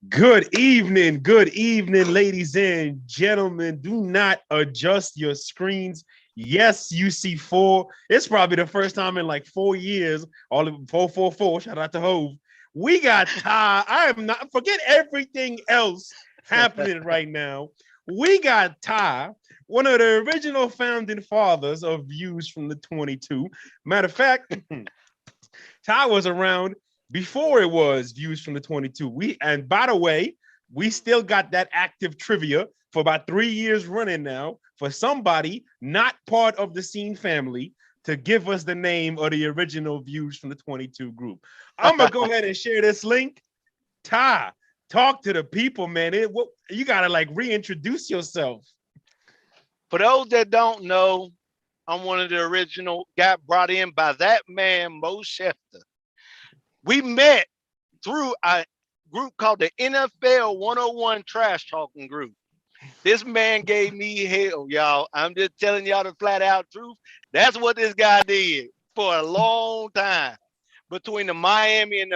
Good evening, ladies and gentlemen. Do not adjust your screens. Yes, you see four. It's probably the first time in like 4 years. All of 444. Shout out to Hove. We got Ty. I am not forget everything else happening right now. We got Ty, one of the original founding fathers of Views from the 22. Matter of fact, Ty was around before it was Views from the 22. And by the way, we still got that active trivia for about 3 years running now for somebody not part of the Scene family to give us the name of the original Views from the 22 group. I'm gonna go ahead and share this link. Ty, talk to the people, man. You gotta like reintroduce yourself. For those that don't know, I'm one of the original, got brought in by that man, Mo Schefter. We met through a group called the NFL 101 Trash Talking Group. This man gave me hell, y'all. I'm just telling y'all the flat out truth. That's what this guy did for a long time between the Miami and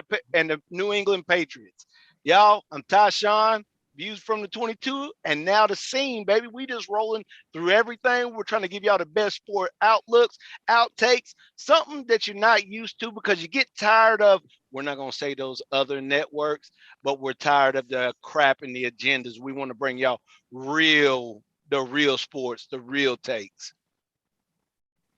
the New England Patriots. Y'all, I'm Tyshawn, Views from the 22, and now the Scene, baby. We just rolling through everything. We're trying to give y'all the best sport outlooks, outtakes, something that you're not used to because you get tired of. We're not going to say those other networks, but we're tired of the crap and the agendas. We want to bring y'all the real sports, the real takes.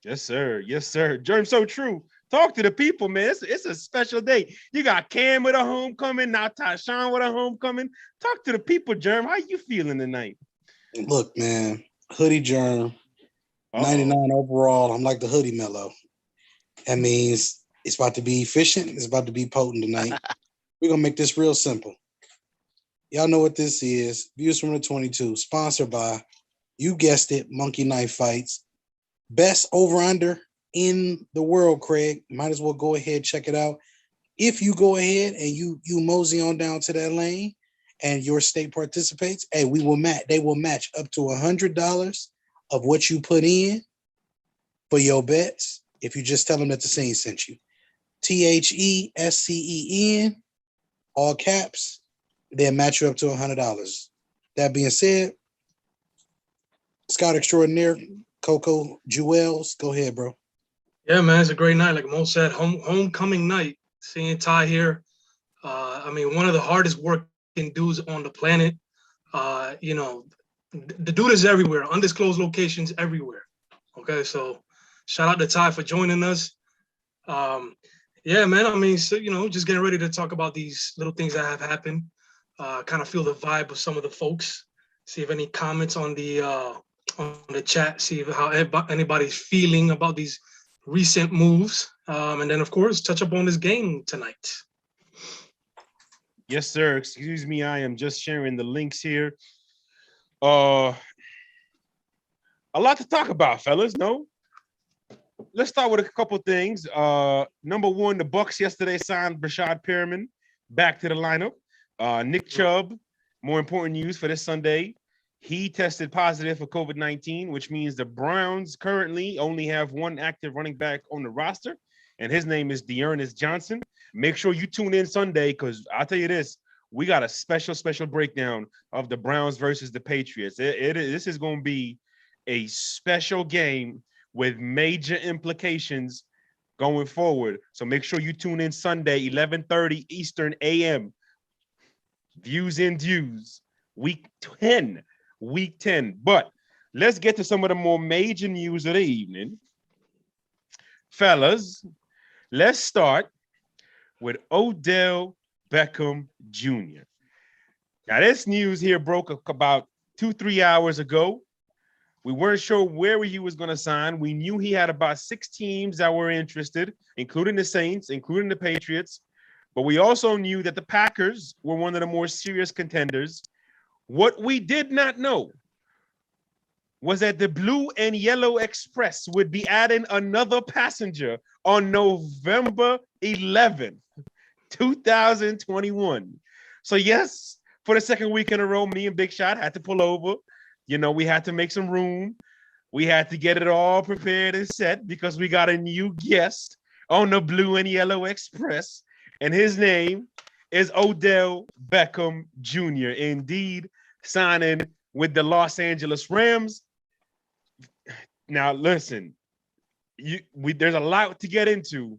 Yes, sir. Yes, sir. Germ, so true. Talk to the people, man. It's a special day. You got Cam with a homecoming, now Tyshawn with a homecoming. Talk to the people, Germ. How you feeling tonight? Look, man, hoodie germ, 99 overall. I'm like the hoodie mellow. That means it's about to be efficient. It's about to be potent tonight. We're going to make this real simple. Y'all know what this is. Views from the 22, sponsored by, you guessed it, Monkey Knife Fights. Best over-under in the world, Craig. Might as well go ahead, check it out. If you go ahead and you mosey on down to that lane and your state participates, hey, they will match up to $100 of what you put in for your bets if you just tell them that the Scene sent you. THESCEN, all caps, they'll match you up to $100. That being said, Scott Extraordinaire, Coco Jewels, go ahead, bro. Yeah, man, it's a great night. Like Mo said, homecoming night. Seeing Ty here, one of the hardest working dudes on the planet. The dude is everywhere, undisclosed locations everywhere. Okay, so shout out to Ty for joining us. Yeah, man. Just getting ready to talk about these little things that have happened. Kind of feel the vibe of some of the folks. See if any comments on the chat. See how anybody's feeling about these recent moves, and then of course touch up on this game tonight. Yes, sir. Excuse me, I am just sharing the links here. A lot to talk about, fellas. No, let's start with a couple things. Number one, the Bucks yesterday signed Brashad Perriman back to the lineup. Nick Chubb, more important news for this Sunday. He tested positive for COVID-19, which means the Browns currently only have one active running back on the roster, and his name is Dearness Johnson. Make sure you tune in Sunday because I'll tell you this, we got a special breakdown of the Browns versus the Patriots. This is going to be a special game with major implications going forward. So make sure you tune in Sunday, 11:30 Eastern a.m. Views and Views, week 10. But let's get to some of the more major news of the evening. Fellas, let's start with Odell Beckham Jr. Now, this news here broke about 2-3 hours ago. We weren't sure where he was going to sign. We knew he had about 6 teams that were interested, including the Saints, including the Patriots. But we also knew that the Packers were one of the more serious contenders. What we did not know was that the Blue and Yellow Express would be adding another passenger on November 11th, 2021. So yes, for the second week in a row, me and Big Shot had to pull over. We had to make some room. We had to get it all prepared and set because we got a new guest on the Blue and Yellow Express, and his name is Odell Beckham Jr. Indeed, signing with the Los Angeles Rams. Now, listen, there's a lot to get into.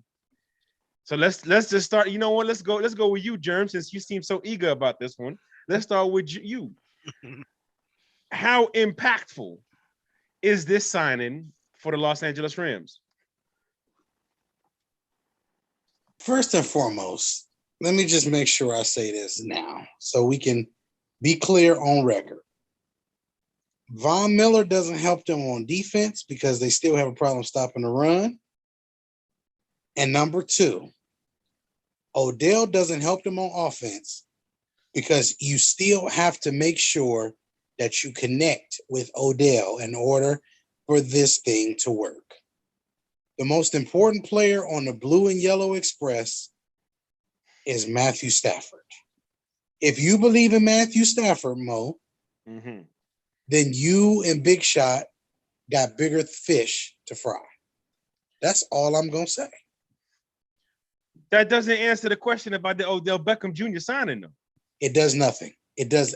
So let's just start. You know what? Let's go with you, Germ, since you seem so eager about this one. Let's start with you. How impactful is this signing for the Los Angeles Rams? First and foremost, let me just make sure I say this now so we can be clear on record. Von Miller doesn't help them on defense because they still have a problem stopping the run. And number two, Odell doesn't help them on offense because you still have to make sure that you connect with Odell in order for this thing to work. The most important player on the Blue and Yellow Express is Matthew Stafford. If you believe in Matthew Stafford, Mo, then you and Big Shot got bigger fish to fry. That's all I'm going to say. That doesn't answer the question about the Odell Beckham Jr. signing, though. It does nothing. It does.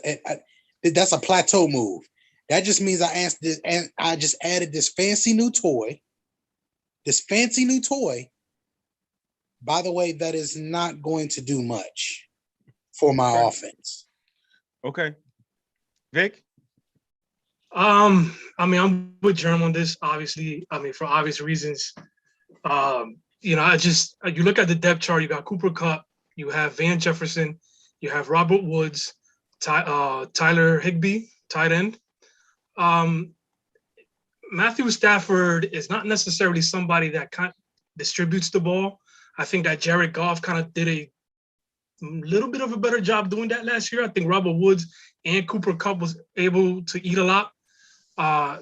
That's a plateau move. That just means I asked this, and I just added this fancy new toy. This fancy new toy, by the way, that is not going to do much for my offense. Okay. Vic? I mean, I'm with Germ on this, obviously. I mean, for obvious reasons. You look at the depth chart, you got Cooper Kupp, you have Van Jefferson, you have Robert Woods, Tyler Higbee, tight end. Matthew Stafford is not necessarily somebody that kind of distributes the ball. I think that Jared Goff kind of did a little bit of a better job doing that last year. I think Robert Woods and Cooper Kupp was able to eat a lot.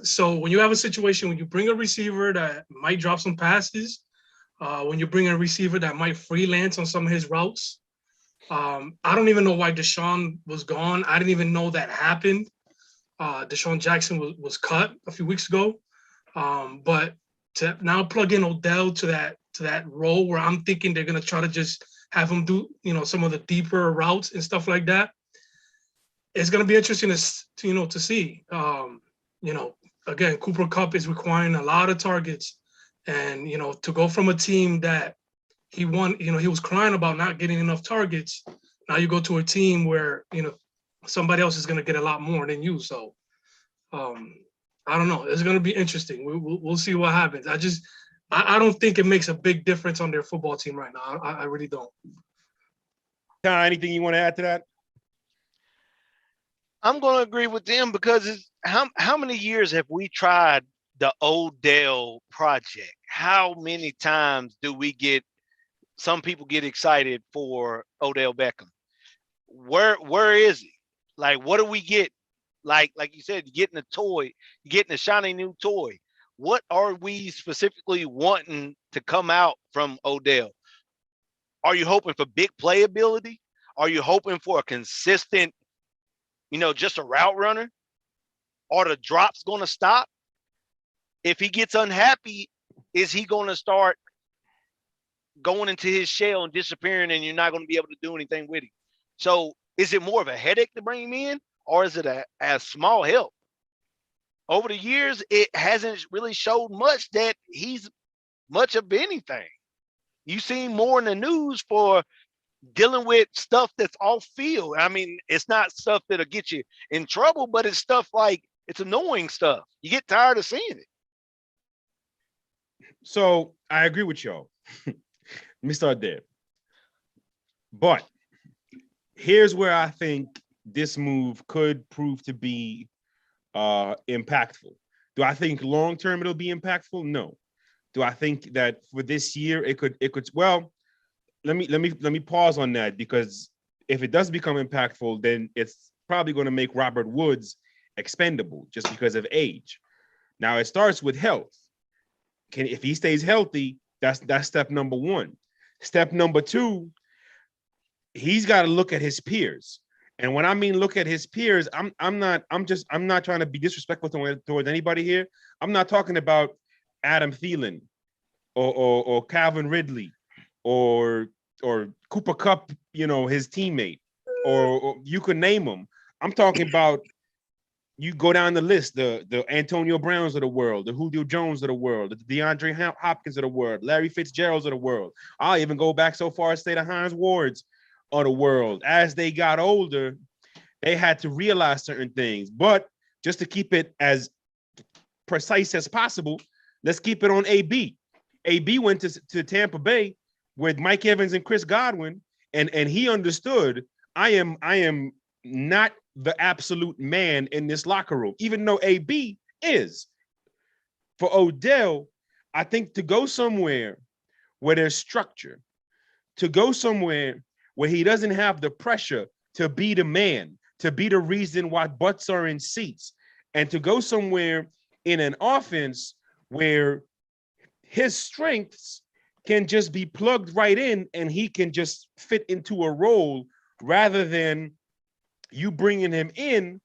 So when you have a situation when you bring a receiver that might drop some passes, when you bring a receiver that might freelance on some of his routes, I don't even know why Deshaun was gone. I didn't even know that happened. Deshaun Jackson was cut a few weeks ago. But to now plug in Odell to that role where I'm thinking they're going to try to just have him do, some of the deeper routes and stuff like that. It's going to be interesting to see. Again, Cooper Kupp is requiring a lot of targets, and, to go from a team that he won, he was crying about not getting enough targets. Now you go to a team where, somebody else is going to get a lot more than you. So I don't know. It's going to be interesting. We'll see what happens. I don't think it makes a big difference on their football team right now. I really don't. Anything you want to add to that? I'm going to agree with them because how many years have we tried the Odell project? How many times do we some people get excited for Odell Beckham? Where is he? Like, what do we get? Like you said, you're getting a toy, you're getting a shiny new toy. What are we specifically wanting to come out from Odell? Are you hoping for big playability? Are you hoping for a consistent, just a route runner? Are the drops going to stop? If he gets unhappy, is he going to start going into his shell and disappearing, and you're not going to be able to do anything with him? So is it more of a headache to bring him in, or is it a small help? Over the years, it hasn't really showed much that he's much of anything. You see more in the news for dealing with stuff that's off field. I mean, it's not stuff that'll get you in trouble, but it's stuff like it's annoying stuff. You get tired of seeing it. So I agree with y'all. Let me start there. But here's where I think this move could prove to be impactful. Do I think long term it'll be impactful? No. Do I think that for this year it could? Well, let me pause on that, because if it does become impactful, then it's probably going to make Robert Woods expendable just because of age. Now it starts with health. If he stays healthy, that's step number one. Step number two, he's got to look at his peers. And when I mean look at his peers, I'm not trying to be disrespectful towards anybody here. I'm not talking about Adam Thielen or Calvin Ridley or Cooper Kupp, his teammate, or you could name them. I'm talking about you go down the list, the Antonio Browns of the world, the Julio Jones of the world, the DeAndre Hopkins of the world, Larry Fitzgeralds of the world. I'll even go back so far as say the Hines Wards of the world. As they got older, they had to realize certain things. But just to keep it as precise as possible, let's keep it on AB. AB went to Tampa Bay with Mike Evans and Chris Godwin, and he understood I am not the absolute man in this locker room, even though AB is. For Odell, I think to go somewhere where there's structure, to go somewhere where he doesn't have the pressure to be the man, to be the reason why butts are in seats, and to go somewhere in an offense where his strengths can just be plugged right in and he can just fit into a role rather than you bringing him in.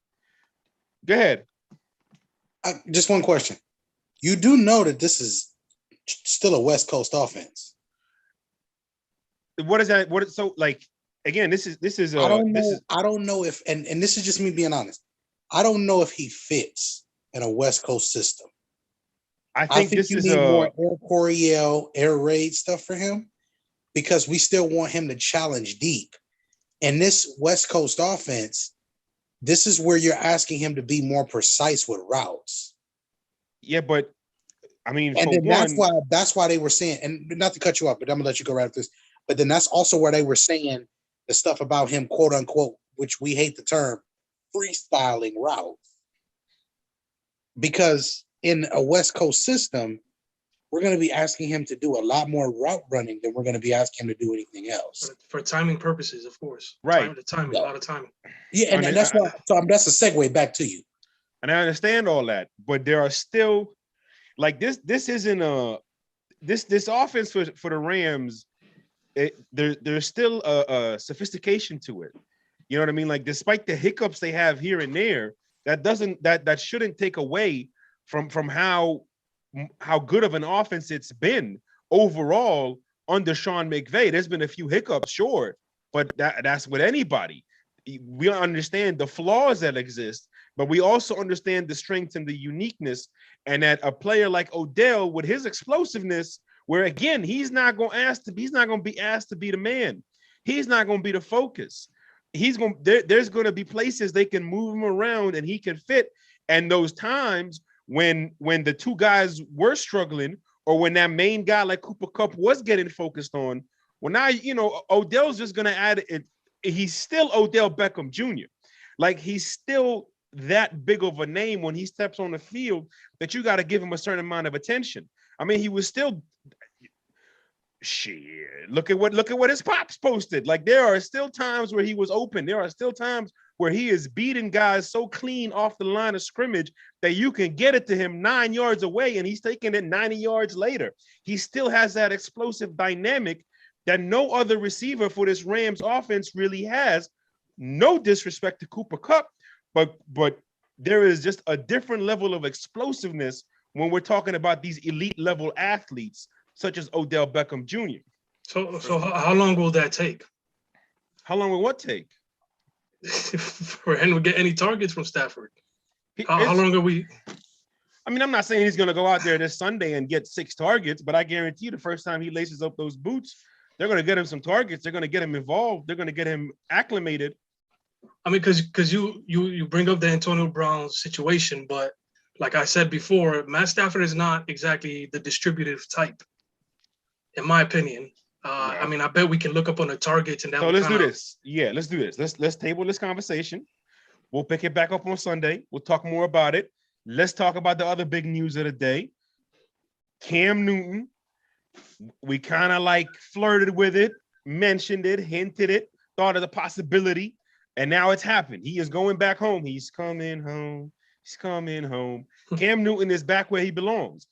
Go ahead. Just one question. You do know that this is still a West Coast offense. What is that? So like again? This is. I don't know if, and this is just me being honest. I don't know if he fits in a West Coast system. I think this you is need more Air Coryell, air raid stuff for him because we still want him to challenge deep. And this West Coast offense, this is where you're asking him to be more precise with routes. Yeah, but I mean, and then that's why they were saying, and not to cut you off, but I'm gonna let you go right after this. But then that's also where they were saying the stuff about him, quote unquote, which we hate the term, freestyling routes. Because in a West Coast system, we're going to be asking him to do a lot more route running than we're going to be asking him to do anything else. For timing purposes, of course. Right. A lot of timing. Yeah, and that's why. So that's a segue back to you. And I understand all that, but there are still like this. This isn't this offense for the Rams. There's still a sophistication to it. You know what I mean? Like despite the hiccups they have here and there, that shouldn't take away from how good of an offense it's been overall under Sean McVay. There's been a few hiccups, sure, but that's with anybody. We understand the flaws that exist, but we also understand the strengths and the uniqueness, and that a player like Odell with his explosiveness, where again he's not going to be asked to be the man. He's not going to be the focus. There's going to be places they can move him around and he can fit. And those times when the two guys were struggling, or when that main guy like Cooper Kupp was getting focused on, well, now, Odell's just going to add it. He's still Odell Beckham Jr. Like he's still that big of a name when he steps on the field that you got to give him a certain amount of attention. I mean, he was still shit. Look at what his pops posted. Like there are still times where he was open. There are still times where he is beating guys so clean off the line of scrimmage that you can get it to him 9 yards away and he's taking it 90 yards later. He still has that explosive dynamic that no other receiver for this Rams offense really has. No disrespect to Cooper Kupp, but there is just a different level of explosiveness when we're talking about these elite level athletes such as Odell Beckham Jr. So how long will that take? How long will what take? For him to get any targets from Stafford? How long are we? I mean, I'm not saying he's going to go out there this Sunday and get 6 targets, but I guarantee you the first time he laces up those boots, they're going to get him some targets. They're going to get him involved. They're going to get him acclimated. I mean, because you bring up the Antonio Brown situation, but like I said before, Matt Stafford is not exactly the distributive type, in my opinion. I mean, I bet we can look up on the targets and that. So let's do this. Yeah, let's do this. Let's table this conversation. We'll pick it back up on Sunday. We'll talk more about it. Let's talk about the other big news of the day. Cam Newton. We kind of like flirted with it, mentioned it, hinted it, thought of the possibility, and now it's happened. He is going back home. He's coming home. He's coming home. Cam Newton is back where he belongs.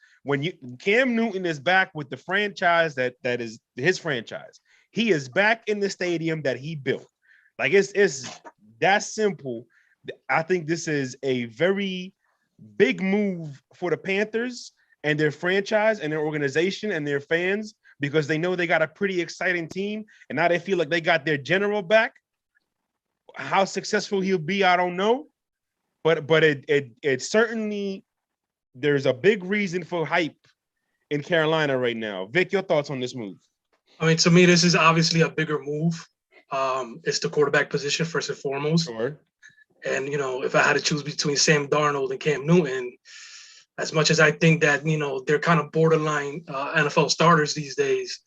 Cam Newton is back with the franchise that is his franchise. He is back in the stadium that he built. Like it's that simple. I think this is a very big move for the Panthers and their franchise and their organization and their fans, because they know they got a pretty exciting team, and now they feel like they got their general back. How successful he'll be, I don't know, but it certainly, there's a big reason for hype in Carolina right now. Vic, your thoughts on this move? I mean, to me, this is obviously a bigger move. It's the quarterback position first and foremost. Sure. And, if I had to choose between Sam Darnold and Cam Newton, as much as I think that, they're kind of borderline NFL starters these days,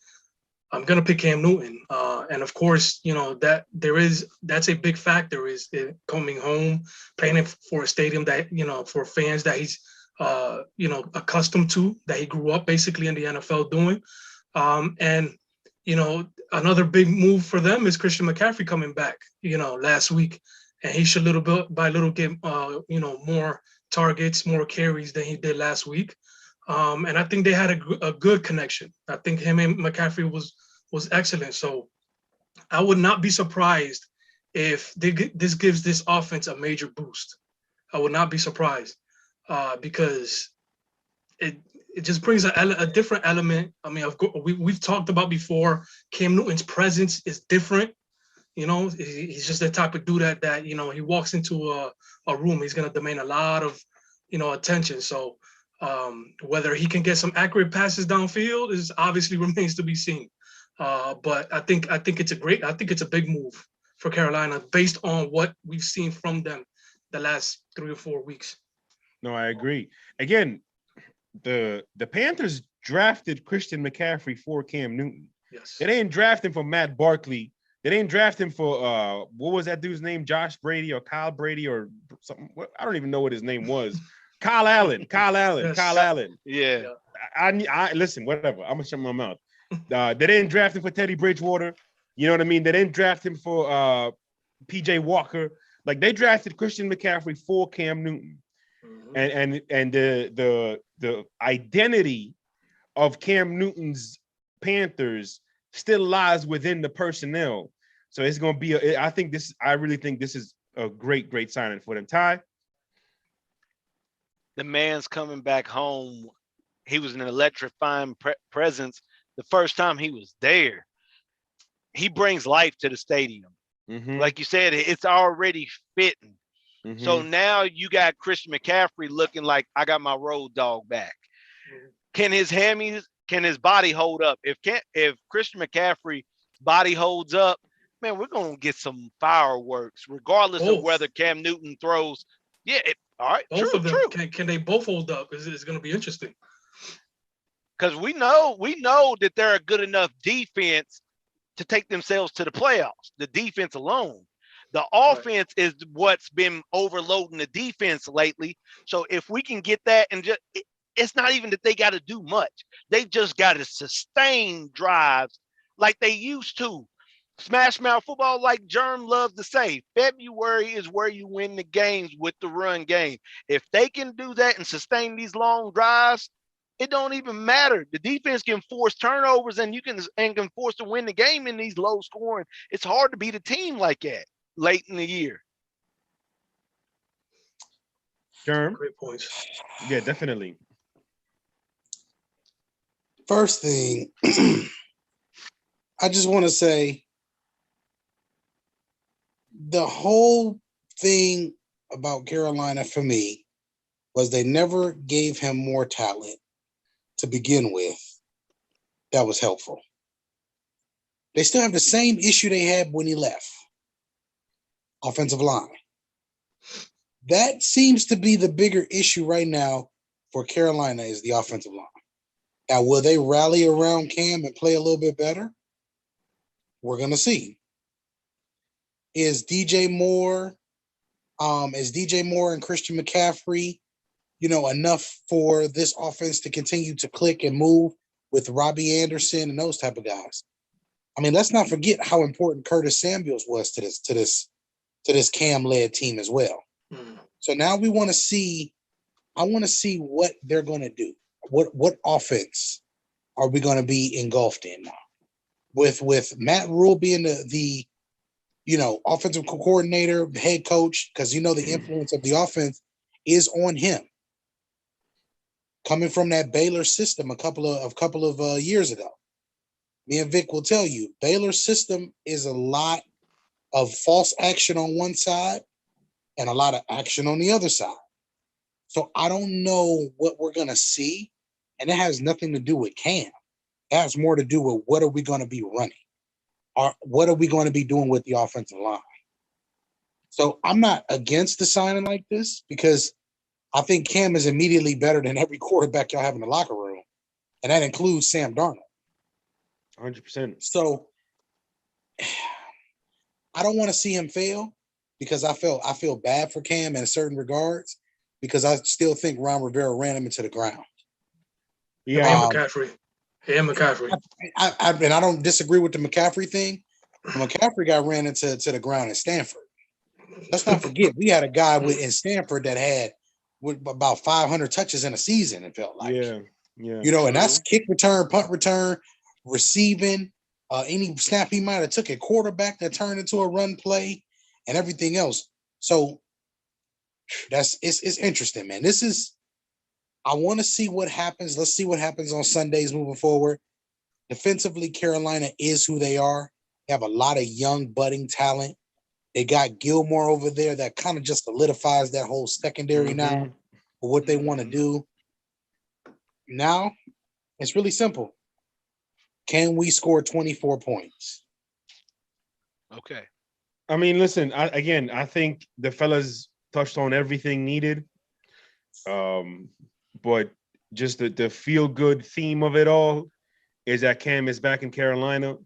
I'm going to pick Cam Newton. And of course, that's a big factor is coming home, playing for a stadium that, for fans that he's, accustomed to, that he grew up basically in the NFL doing. And, another big move for them is Christian McCaffrey coming back, last week. And he should little bit by little get, more targets, more carries than he did last week. And I think they had a good connection. I think him and McCaffrey was excellent. So I would not be surprised if this gives this offense a major boost. I would not be surprised because it just brings a different element. I mean, we've talked about before, Cam Newton's presence is different. He's just the type of dude that he walks into a room, he's going to demand a lot of, attention. So whether he can get some accurate passes downfield is obviously remains to be seen. But I think it's a big move for Carolina based on what we've seen from them the last 3 or 4 weeks. No, I agree. Again, the Panthers drafted Christian McCaffrey for Cam Newton. Yes. They didn't draft him for Matt Barkley. They didn't draft him for what was that dude's name? Josh Brady or Kyle Brady or something. I don't even know what his name was. Kyle Allen. Yes. Kyle Allen. Yeah. I listen, whatever. I'm gonna shut my mouth. They didn't draft him for Teddy Bridgewater. You know what I mean? They didn't draft him for PJ Walker. Like, they drafted Christian McCaffrey for Cam Newton. Mm-hmm. And the identity of Cam Newton's Panthers still lies within the personnel. So it's going to be I really think this is a great signing for them. Ty? The man's coming back home. He was an electrifying presence the first time he was there. He brings life to the stadium. Mm-hmm. Like you said, it's already fitting. Mm-hmm. So now you got Christian McCaffrey looking like, I got my road dog back. Mm-hmm. Can his body hold up? If Christian McCaffrey's body holds up, man, we're going to get some fireworks, regardless of whether Cam Newton throws. Yeah, all right. Both of them. Can they both hold up? It's going to be interesting. Because we know that they're a good enough defense to take themselves to the playoffs. The defense alone. The offense is what's been overloading the defense lately. So if we can get that, and just it's not even that they got to do much. They just got to sustain drives like they used to. Smash mouth football, like Germ loves to say, February is where you win the games with the run game. If they can do that and sustain these long drives, it don't even matter. The defense can force turnovers and can force to win the game in these low scoring. It's hard to beat a team like that late in the year. Germ? Great points. Yeah, definitely. First thing, I just want to say the whole thing about Carolina for me was they never gave him more talent to begin with. That was helpful. They still have the same issue they had when he left. Offensive line. That seems to be the bigger issue right now for Carolina is the offensive line. Now, will they rally around Cam and play a little bit better? We're going to see. Is DJ Moore and Christian McCaffrey, enough for this offense to continue to click and move with Robbie Anderson and those type of guys? I mean, let's not forget how important Curtis Samuels was to this Cam-led team as well. Mm. So now I want to see what they're going to do. What offense are we going to be engulfed in now? With Matt Rule being the offensive coordinator, head coach, because the influence of the offense is on him. Coming from that Baylor system a couple of years ago. me and Vic will tell you, Baylor's system is a lot of false action on one side and a lot of action on the other side. So I don't know what we're going to see. And it has nothing to do with Cam. It has more to do with what are we going to be running? Or what are we going to be doing with the offensive line? So I'm not against the signing like this because I think Cam is immediately better than every quarterback y'all have in the locker room. And that includes Sam Darnold. 100%. So I don't want to see him fail because I feel bad for Cam in certain regards because I still think Ron Rivera ran him into the ground. Yeah, McCaffrey. Yeah, McCaffrey. And I don't disagree with the McCaffrey thing. McCaffrey got ran into the ground at Stanford. Let's not forget, we had a guy in Stanford that had about 500 touches in a season, it felt like. Yeah. And that's kick return, punt return, receiving, any snap he might have took a quarterback that turned into a run play and everything else. So it's interesting, man. I want to see what happens. Let's see what happens on Sundays moving forward. Defensively, Carolina is who they are. They have a lot of young, budding talent. They got Gilmore over there that kind of just solidifies that whole secondary now for what they want to do. Now, it's really simple. Can we score 24 points? Okay. I mean, listen, I think the fellas touched on everything needed. But just the feel-good theme of it all is that Cam is back in Carolina.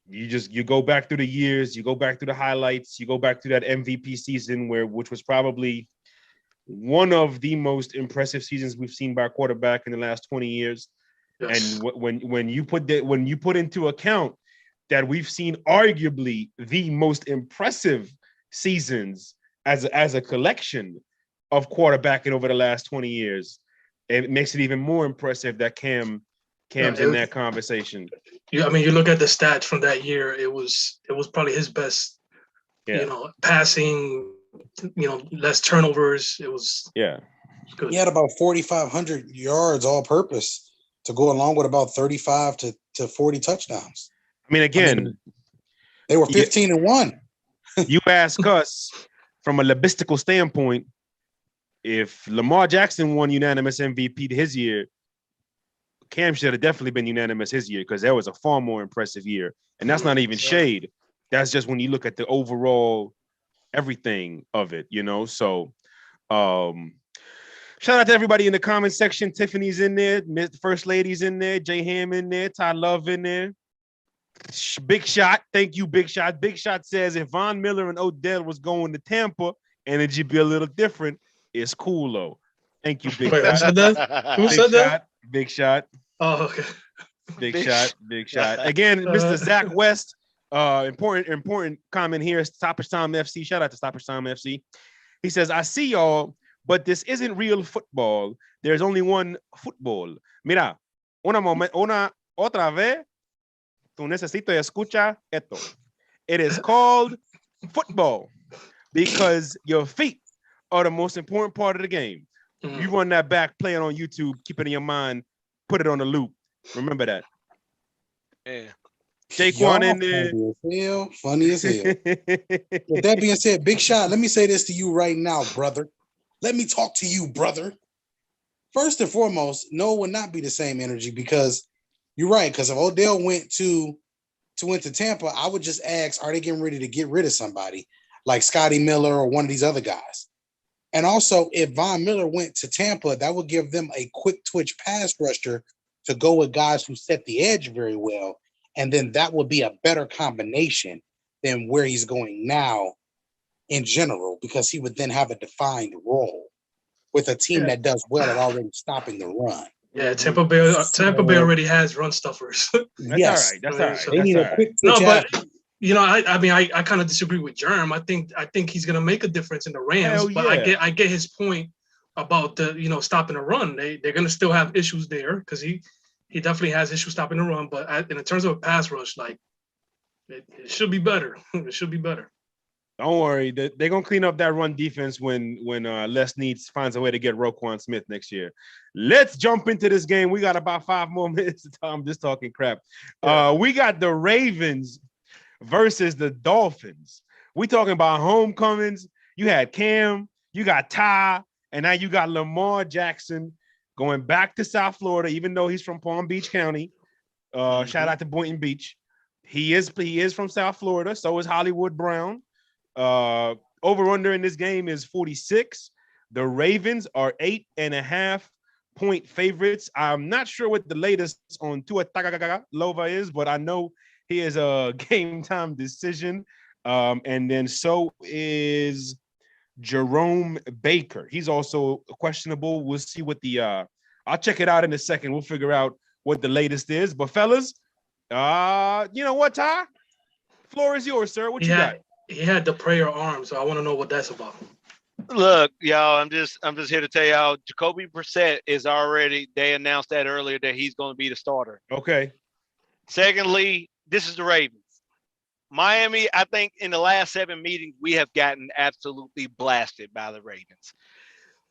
You go back through the years, you go back through the highlights, you go back to that MVP season which was probably one of the most impressive seasons we've seen by a quarterback in the last 20 years. Yes. And when you put into account that we've seen arguably the most impressive seasons as a collection of quarterbacking over the last 20 years, it makes it even more impressive that Cam's in that conversation. Yeah, I mean, you look at the stats from that year, it was probably his best, passing, less turnovers. It was good. He had about 4,500 yards all purpose to go along with about 35 to 40 touchdowns. I mean, again, they were 15-1. You ask us from a logistical standpoint, if Lamar Jackson won unanimous MVP his year, Cam should have definitely been unanimous his year because that was a far more impressive year. And that's not even shade. That's just when you look at the overall everything of it, So shout out to everybody in the comment section. Tiffany's in there, First Lady's in there, Jay Ham in there, Ty Love in there. Big Shot. Thank you, Big Shot. Big Shot says if Von Miller and Odell was going to Tampa, energy'd be a little different. It's cool though. Thank you, Big Shot. Who said that? Who said that? Big Shot. Oh, okay. Big shot. Again, Mr. Zach West. Important comment here. Stoppage Time FC. Shout out to Stoppage Time FC. He says, I see y'all, but this isn't real football. There's only one football. Mira, otra vez, tú necesito escuchar esto. It is called football because your feet are the most important part of the game. You run that back, play it on YouTube, keep it in your mind, put it on the loop. Remember that. Yeah. Jaquan in there. Funny as hell. With that being said, Big Shot, let me say this to you right now, brother. Let me talk to you, brother. First and foremost, no, it would not be the same energy because you're right. Because if Odell went to Tampa, I would just ask, are they getting ready to get rid of somebody like Scotty Miller or one of these other guys? And also, if Von Miller went to Tampa, that would give them a quick twitch pass rusher to go with guys who set the edge very well. And then that would be a better combination than where he's going now in general, because he would then have a defined role with a team that does well at already stopping the run. Yeah, Tampa Bay already has run stuffers. That's all right. They need a quick twitch. No, but I kind of disagree with Germ. I think he's gonna make a difference in the Rams, but I get his point about the stopping the run. They're gonna still have issues there because he definitely has issues stopping the run. But in terms of a pass rush, like it should be better. It should be better. Don't worry. They're gonna clean up that run defense when Les Needs finds a way to get Roquan Smith next year. Let's jump into this game. We got about 5 more minutes. I'm just talking crap. We got the Ravens versus the Dolphins. We talking about homecomings. You had Cam, you got Ty, and now you got Lamar Jackson going back to South Florida, even though he's from Palm Beach County. Shout out to Boynton Beach. He is from South Florida. So is Hollywood Brown. Over under in this game is 46. The Ravens are 8.5-point favorites. I'm not sure what the latest on Tua Tagovailoa is, but I know he is a game time decision. And then so is Jerome Baker. He's also questionable. We'll see what I'll check it out in a second. We'll figure out what the latest is. But fellas, you know what, Ty? Floor is yours, sir. What you got? He had the prayer arm, so I want to know what that's about. Look, y'all, I'm just here to tell y'all, Jacoby Brissett is already. They announced that earlier that he's going to be the starter. Okay. Secondly, this is the Ravens. Miami, I think in the last 7 meetings, we have gotten absolutely blasted by the Ravens.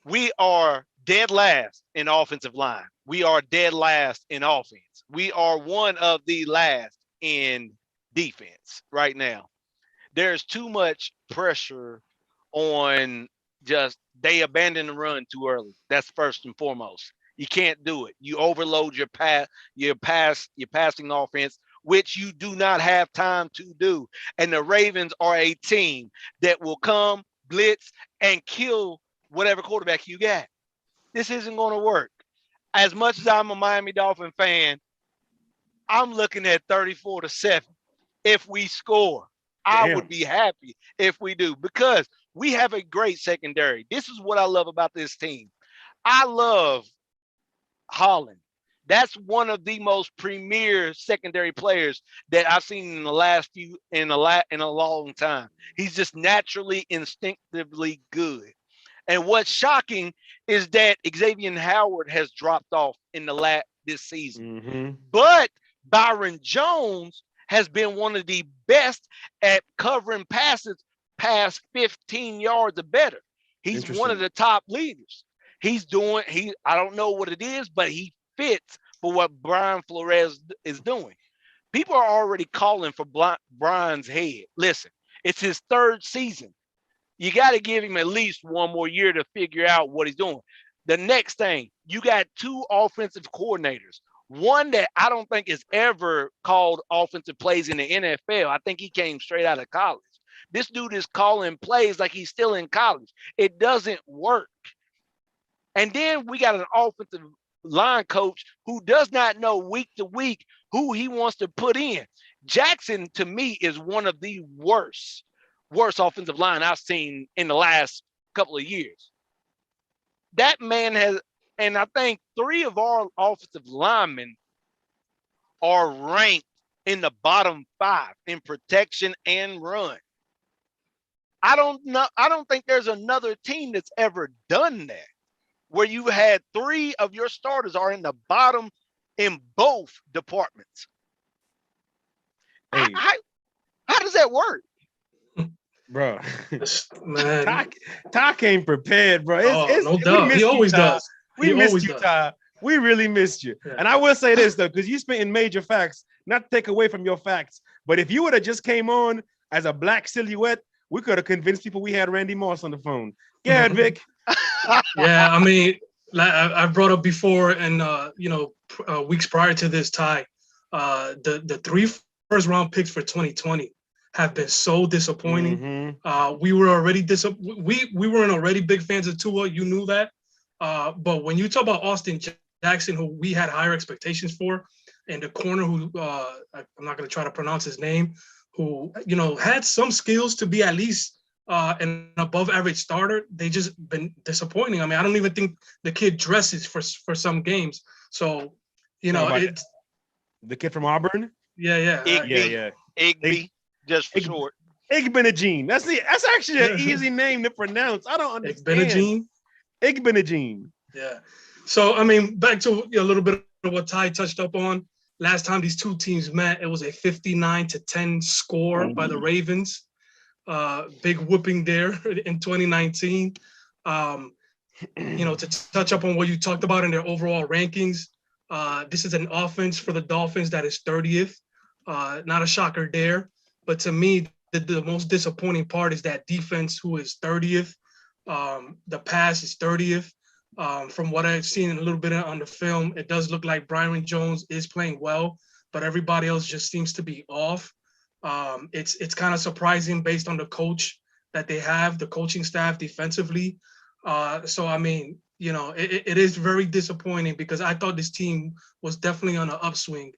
We are dead last in offensive line. We are dead last in offense. We are one of the last in defense right now. There's too much pressure on just they abandon the run too early. That's first and foremost. You can't do it. You overload your passing offense, which you do not have time to do. And the Ravens are a team that will come, blitz, and kill whatever quarterback you got. This isn't going to work. As much as I'm a Miami Dolphin fan, I'm looking at 34-7 if we score. I would be happy if we do because we have a great secondary. This is what I love about this team. I love Holland. That's one of the most premier secondary players that I've seen in the last in a long time. He's just naturally, instinctively good. And what's shocking is that Xavier Howard has dropped off in this season. But Byron Jones has been one of the best at covering passes past 15 yards or better. He's one of the top leaders. I don't know what it is, but he fits for what Brian Flores is doing. People are already calling for Brian's head. Listen, it's his 3rd season. You got to give him at least 1 more year to figure out what he's doing. The next thing, you got 2 offensive coordinators. One that I don't think has ever called offensive plays in the NFL. I think he came straight out of college. This dude is calling plays like he's still in college. It doesn't work. And then we got an offensive line coach who does not know week to week who he wants to put in. Jackson, to me, is one of the worst offensive line I've seen in the last couple of years. That man has, and I think 3 of our offensive linemen are ranked in the bottom 5 in protection and run. I don't think there's another team that's ever done that, where you had 3 of your starters are in the bottom in both departments. Hey. How does that work? Bro, man, Ty came prepared, bro. No doubt. He always does. We missed you, Ty. We really missed you. Yeah. And I will say this, though, because you spit in major facts, not to take away from your facts, but if you would have just came on as a black silhouette, we could have convinced people we had Randy Moss on the phone. Go ahead, Vic. Yeah, I mean, like I brought up before, and weeks prior to this, Ty, the 3 first-round picks for 2020 have been so disappointing. We were already we weren't already big fans of Tua. You knew that. But when you talk about Austin Jackson, who we had higher expectations for, and the corner who I'm not going to try to pronounce his name, who had some skills to be at least an above average starter, they just been disappointing. I mean, I don't even think the kid dresses for some games. So it's the kid from Auburn. Yeah. Igby. Just for short. Igbenegene. That's actually an easy name to pronounce. I don't understand. Igbenegene. Yeah. So, I mean, back to a little bit of what Ty touched up on. Last time these 2 teams met, it was a 59-10 score by the Ravens. big whooping there in 2019. Um, to touch up on what you talked about in their overall rankings, this is an offense for the Dolphins that is 30th. Not a shocker there, but to me, the most disappointing part is that defense, who is 30th. The pass is 30th. From what I've seen a little bit on the film, it does look like Byron Jones is playing well, but everybody else just seems to be off. It's kind of surprising based on the coach that they have, the coaching staff defensively. So I mean, it is very disappointing because I thought this team was definitely on an upswing,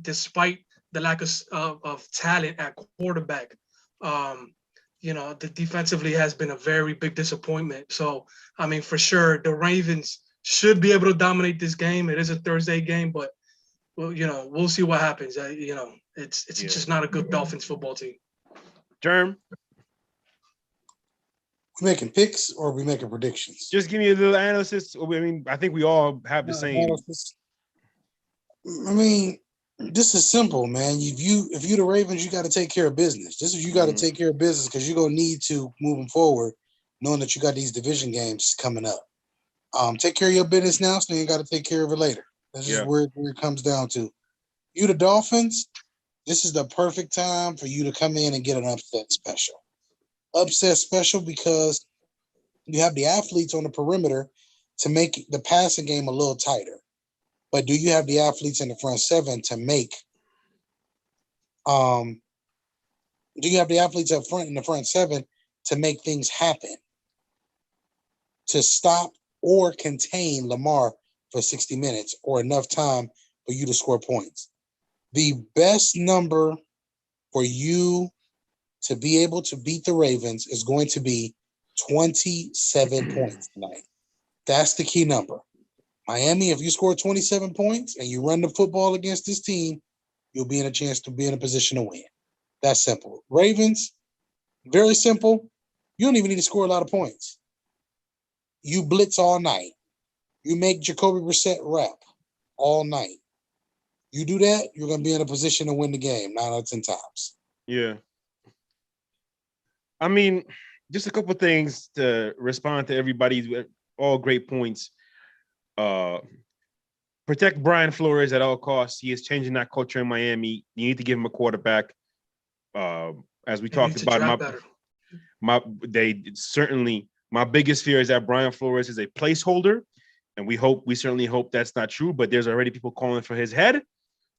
despite the lack of talent at quarterback. The defensively has been a very big disappointment. So I mean, for sure, the Ravens should be able to dominate this game. It is a Thursday game, but we'll see what happens. It's just not a good Dolphins football team. Germ, We making picks or we making predictions? just give me a little analysis. I mean, I think we all have the same. I mean, this is simple, man. If you the Ravens, you got to take care of business. This is you got to take care of business because you're gonna need to moving forward, knowing that you got these division games coming up. Take care of your business now, so you got to take care of it later. That's just where it comes down to. You the Dolphins, this is the perfect time for you to come in and get an upset special. Upset special because you have the athletes on the perimeter to make the passing game a little tighter. But do you have the athletes in the front seven to make do you have the athletes up front in the front seven to make things happen? To stop or contain Lamar for 60 minutes or enough time for you to score points. The best number for you to be able to beat the Ravens is going to be 27 points tonight. That's the key number. Miami, if you score 27 points and you run the football against this team, you'll be in a chance to be in a position to win. That's simple. Ravens, very simple. You don't even need to score a lot of points. You blitz all night. You make Jacoby Brissett rep all night. You do that, you're going to be in a position to win the game 9 out of 10 times. Yeah. I mean, just a couple things to respond to everybody's all great points. Protect Brian Flores at all costs. He is changing that culture in Miami. You need to give him a quarterback. As we talked about, my biggest fear is that Brian Flores is a placeholder, and we certainly hope that's not true. But there's already people calling for his head,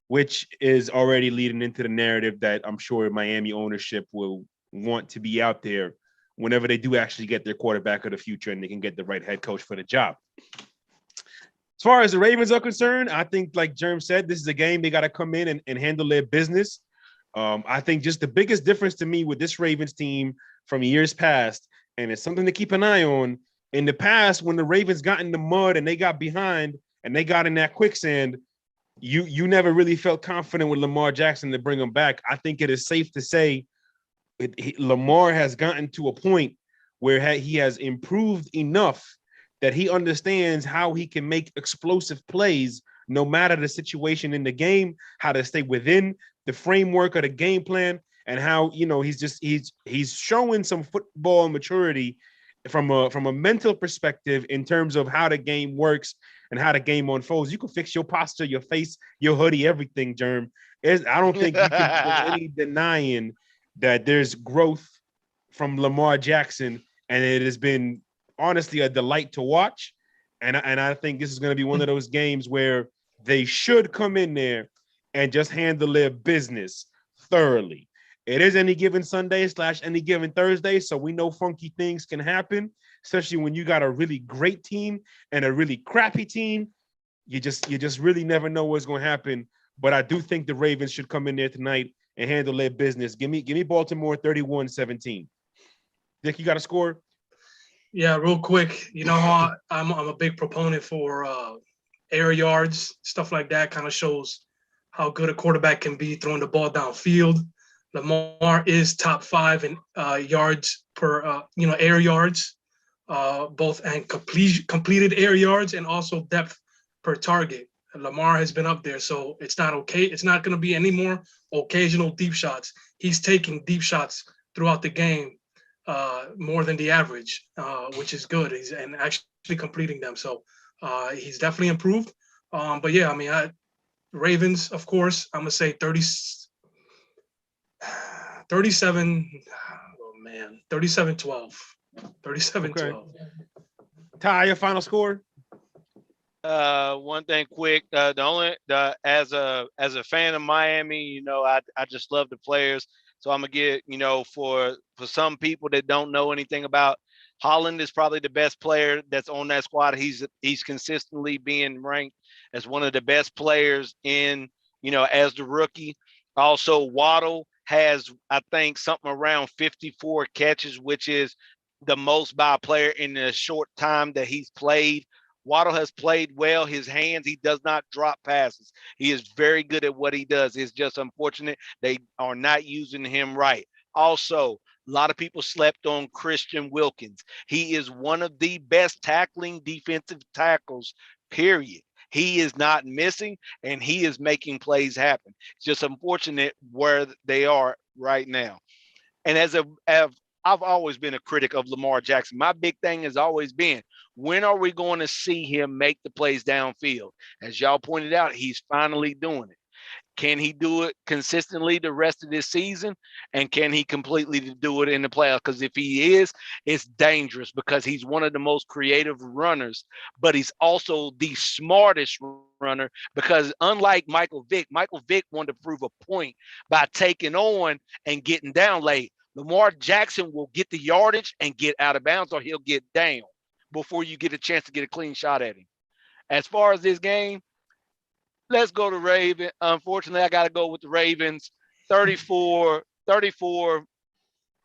which is already leading into the narrative that I'm sure Miami ownership will want to be out there whenever they do actually get their quarterback of the future and they can get the right head coach for the job. As far as the Ravens are concerned, I think, like Jerm said, this is a game they got to come in and handle their business. I think just the biggest difference to me with this Ravens team from years past, and it's something to keep an eye on, in the past when the Ravens got in the mud and they got behind and they got in that quicksand, you never really felt confident with Lamar Jackson to bring him back. I think it is safe to say Lamar has gotten to a point where he has improved enough that he understands how he can make explosive plays no matter the situation in the game, how to stay within the framework of the game plan, and how, he's showing some football maturity from a mental perspective in terms of how the game works and how the game unfolds. You can fix your posture, your face, your hoodie, everything, Germ. I don't think you can any denying that there's growth from Lamar Jackson, and it has been honestly a delight to watch. And I think this is going to be one of those games where they should come in there and just handle their business thoroughly. It is any given Sunday / any given Thursday, so we know funky things can happen, especially when you got a really great team and a really crappy team. You just really never know what's going to happen. But I do think the Ravens should come in there tonight and handle their business. Give me Baltimore 31-17. Dick, you got a score? Yeah, real quick. You know how I'm a big proponent for air yards, stuff like that. Kind of shows how good a quarterback can be throwing the ball downfield. Lamar is top 5 in yards per air yards, both and completed air yards and also depth per target. Lamar has been up there, so it's not okay. It's not going to be any more occasional deep shots. He's taking deep shots throughout the game, more than the average, which is good. He's and actually completing them. So he's definitely improved. But yeah, I mean, Ravens, of course, I'm gonna say 37. Oh man, 37-12. 37-12. Ty, your final score? One thing quick, as a fan of Miami, I just love the players. So I'm gonna get, for some people that don't know anything about Holland is probably the best player that's on that squad. He's consistently being ranked as one of the best players in, as the rookie. Also, Waddle has, I think, something around 54 catches, which is the most by a player in the short time that he's played. Waddle has played well. His hands, he does not drop passes. He is very good at what he does. It's just unfortunate they are not using him right. Also, a lot of people slept on Christian Wilkins. He is one of the best tackling defensive tackles, period. He is not missing, and he is making plays happen. It's just unfortunate where they are right now. And I've always been a critic of Lamar Jackson. My big thing has always been, when are we going to see him make the plays downfield? As y'all pointed out, he's finally doing it. Can he do it consistently the rest of this season? And can he completely do it in the playoffs? Because if he is, it's dangerous because he's one of the most creative runners, but he's also the smartest runner because unlike Michael Vick wanted to prove a point by taking on and getting down late. Lamar Jackson will get the yardage and get out of bounds, or he'll get down before you get a chance to get a clean shot at him. As far as this game, let's go to Ravens. Unfortunately, I got to go with the Ravens. 34.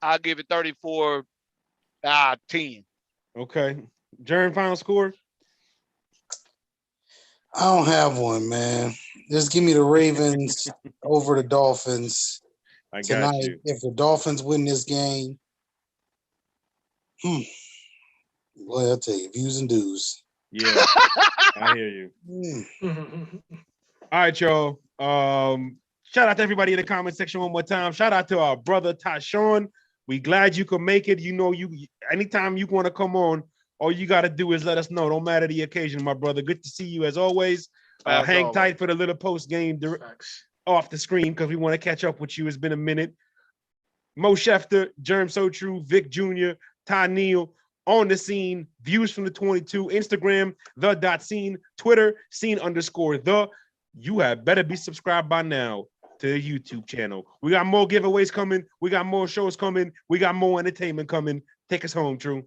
I'll give it 34-10. Okay. Jern, final score? I don't have one, man. Just give me the Ravens over the Dolphins I got tonight. you. If the Dolphins win this game, well, I'll tell you, views and dues. Yeah, I hear you. All right, y'all. Shout out to everybody in the comment section one more time. Shout out to our brother Tyshawn. We glad you could make it. You anytime you want to come on, all you got to do is let us know. Don't matter the occasion, my brother. Good to see you as always. Hang tight for the little post game off the screen because we want to catch up with you. It's been a minute. Mo Schefter, Germ So True, Vic Jr., Ty Neal, On the Scene, Views from the 22, Instagram, the.scene, Twitter, scene_the. You have better be subscribed by now to the YouTube channel. We got more giveaways coming. We got more shows coming. We got more entertainment coming. Take us home, True.